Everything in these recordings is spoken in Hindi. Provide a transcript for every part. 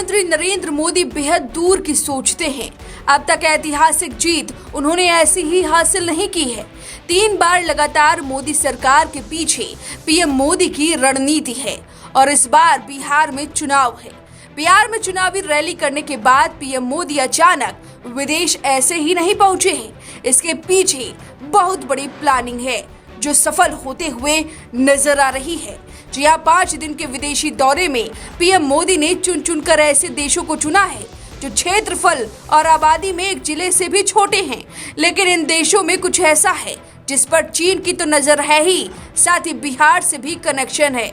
प्रधानमंत्री नरेंद्र मोदी बेहद दूर की सोचते हैं। अब तक ऐतिहासिक जीत उन्होंने ऐसी ही हासिल नहीं की है। 3 बार लगातार मोदी सरकार के पीछे पीएम मोदी की रणनीति है और इस बार बिहार में चुनाव है। बिहार में चुनावी रैली करने के बाद पीएम मोदी अचानक विदेश ऐसे ही नहीं पहुंचे हैं। इसके पीछे बहुत बड़ी प्लानिंग है जो सफल होते हुए नजर आ रही है। जी हाँ, 5 दिन के विदेशी दौरे में पीएम मोदी ने चुन कर ऐसे देशों को चुना है जो क्षेत्रफल और आबादी में एक जिले से भी छोटे हैं, लेकिन इन देशों में कुछ ऐसा है जिस पर चीन की तो नजर है ही, साथ ही बिहार से भी कनेक्शन है।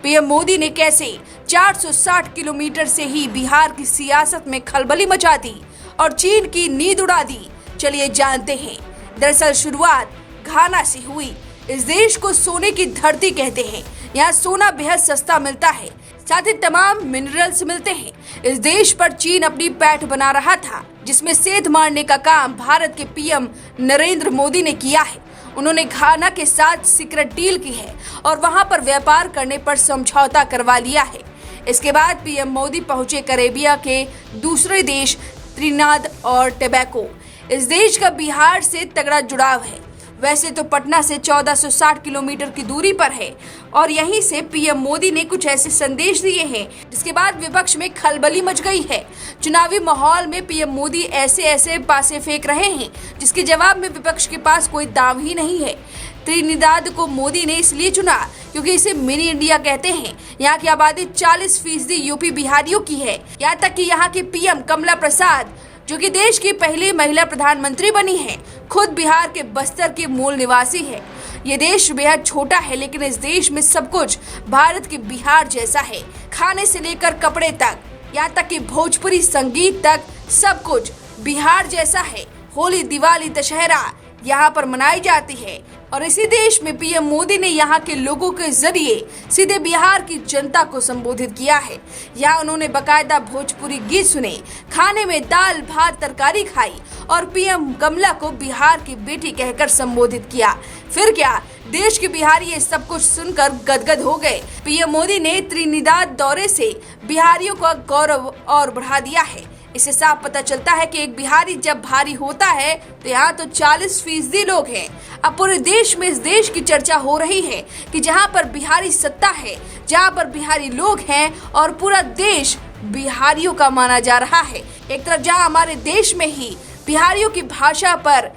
पीएम मोदी ने कैसे 460 किलोमीटर से ही बिहार की सियासत में खलबली मचा दी और चीन की नींद उड़ा दी, चलिए जानते हैं। दरअसल शुरुआत घाना से हुई। इस देश को सोने की धरती कहते हैं। यहाँ सोना बेहद सस्ता मिलता है, साथ ही तमाम मिनरल्स मिलते हैं। इस देश पर चीन अपनी पैठ बना रहा था, जिसमें सेंध मारने का काम भारत के पीएम नरेंद्र मोदी ने किया है। उन्होंने घाना के साथ सीक्रेट डील की है और वहां पर व्यापार करने पर समझौता करवा लिया है। इसके बाद पीएम मोदी पहुंचे कैरेबिया के दूसरे देश त्रिनिदाद और टोबैगो। इस देश का बिहार से तगड़ा जुड़ाव है। वैसे तो पटना से 1460 किलोमीटर की दूरी पर है और यहीं से पीएम मोदी ने कुछ ऐसे संदेश दिए हैं जिसके बाद विपक्ष में खलबली मच गई है। चुनावी माहौल में पीएम मोदी ऐसे पासे फेंक रहे हैं जिसके जवाब में विपक्ष के पास कोई दाव ही नहीं है। त्रिनिदाद को मोदी ने इसलिए चुना क्योंकि इसे मिनी इंडिया कहते हैं। यहाँ की आबादी 40% यूपी बिहारियों की है। यहाँ तक कि यहाँ के पीएम कमला प्रसाद, जो कि देश की पहली महिला प्रधानमंत्री बनी है, खुद बिहार के बस्तर के मूल निवासी है। ये देश बेहद छोटा है, लेकिन इस देश में सब कुछ भारत के बिहार जैसा है। खाने से लेकर कपड़े तक, यहाँ तक कि भोजपुरी संगीत तक, सब कुछ बिहार जैसा है। होली, दिवाली, दशहरा यहाँ पर मनाई जाती है और इसी देश में पीएम मोदी ने यहाँ के लोगों के जरिए सीधे बिहार की जनता को संबोधित किया है। यहाँ उन्होंने बकायदा भोजपुरी गीत सुने, खाने में दाल भात तरकारी खाई और पीएम कमला को बिहार की बेटी कहकर संबोधित किया। फिर क्या, देश के बिहारी ये सब कुछ सुनकर गदगद हो गए। पीएम मोदी ने त्रिनिदाद दौरे से बिहारियों का गौरव और बढ़ा दिया है। इससे साफ पता चलता है कि एक बिहारी जब भारी होता है तो यहाँ तो 40% लोग हैं। अब पूरे देश में इस देश की चर्चा हो रही है कि जहाँ पर बिहारी सत्ता है, जहाँ पर बिहारी लोग हैं और पूरा देश बिहारियों का माना जा रहा है। एक तरफ जहाँ हमारे देश में ही बिहारियों की भाषा पर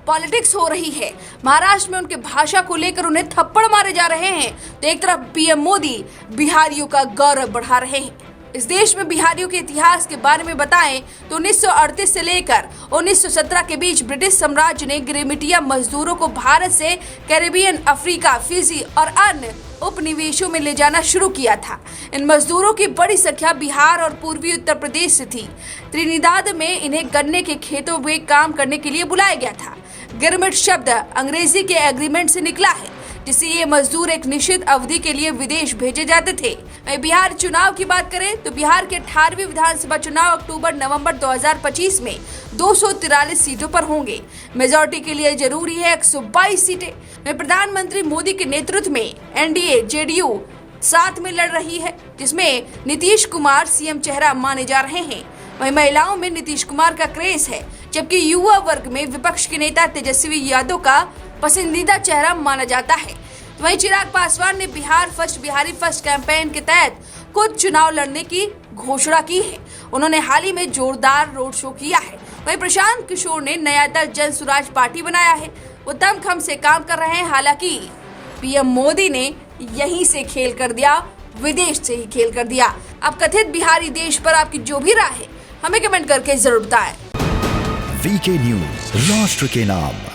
पॉलिटिक्स हो रही है, महाराष्ट्र में उनके भाषा को लेकर उन्हें थप्पड़ मारे जा रहे हैं, तो एक तरफ पीएम मोदी बिहारियों का गौरव बढ़ा रहे हैं। इस देश में बिहारियों के इतिहास के बारे में बताएं तो 1938 से लेकर 1917 के बीच ब्रिटिश साम्राज्य ने गिरिमिटिया मजदूरों को भारत से कैरेबियन, अफ्रीका, फिजी और अन्य उपनिवेशों में ले जाना शुरू किया था। इन मजदूरों की बड़ी संख्या बिहार और पूर्वी उत्तर प्रदेश से थी। त्रिनिदाद में इन्हें गन्ने के खेतों में काम करने के लिए बुलाया गया था। गिरमिट शब्द अंग्रेजी के एग्रीमेंट से निकला है, जिससे ये मजदूर एक निश्चित अवधि के लिए विदेश भेजे जाते थे। बिहार चुनाव की बात करें तो बिहार के 18वीं विधानसभा चुनाव अक्टूबर-नवंबर 2025 में 243 सीटों पर होंगे। मेजॉरिटी के लिए जरूरी है 122 सीटें। प्रधानमंत्री मोदी के नेतृत्व में एनडीए जेडीयू साथ में लड़ रही है, जिसमें नीतीश कुमार सीएम चेहरा माने जा रहे हैं। वहीं महिलाओं में नीतीश कुमार का क्रेज है, जबकि युवा वर्ग में विपक्ष के नेता तेजस्वी यादव का पसंदीदा चेहरा माना जाता है। वहीं चिराग पासवान ने Bihar first, Bihari first campaign के तहत खुद चुनाव लड़ने की घोषणा की है। उन्होंने हाल ही में जोरदार रोड शो किया है। वहीं प्रशांत किशोर ने नया दल जन स्वराज पार्टी बनाया है। वो दमखम से काम कर रहे हैं। हालांकि पीएम मोदी ने यहीं से खेल कर दिया, विदेश से ही खेल कर दिया। अब कथित बिहारी देश पर आपकी जो भी राय है, हमें कमेंट करके जरूर बताएं। वीके न्यूज, राष्ट्र के नाम।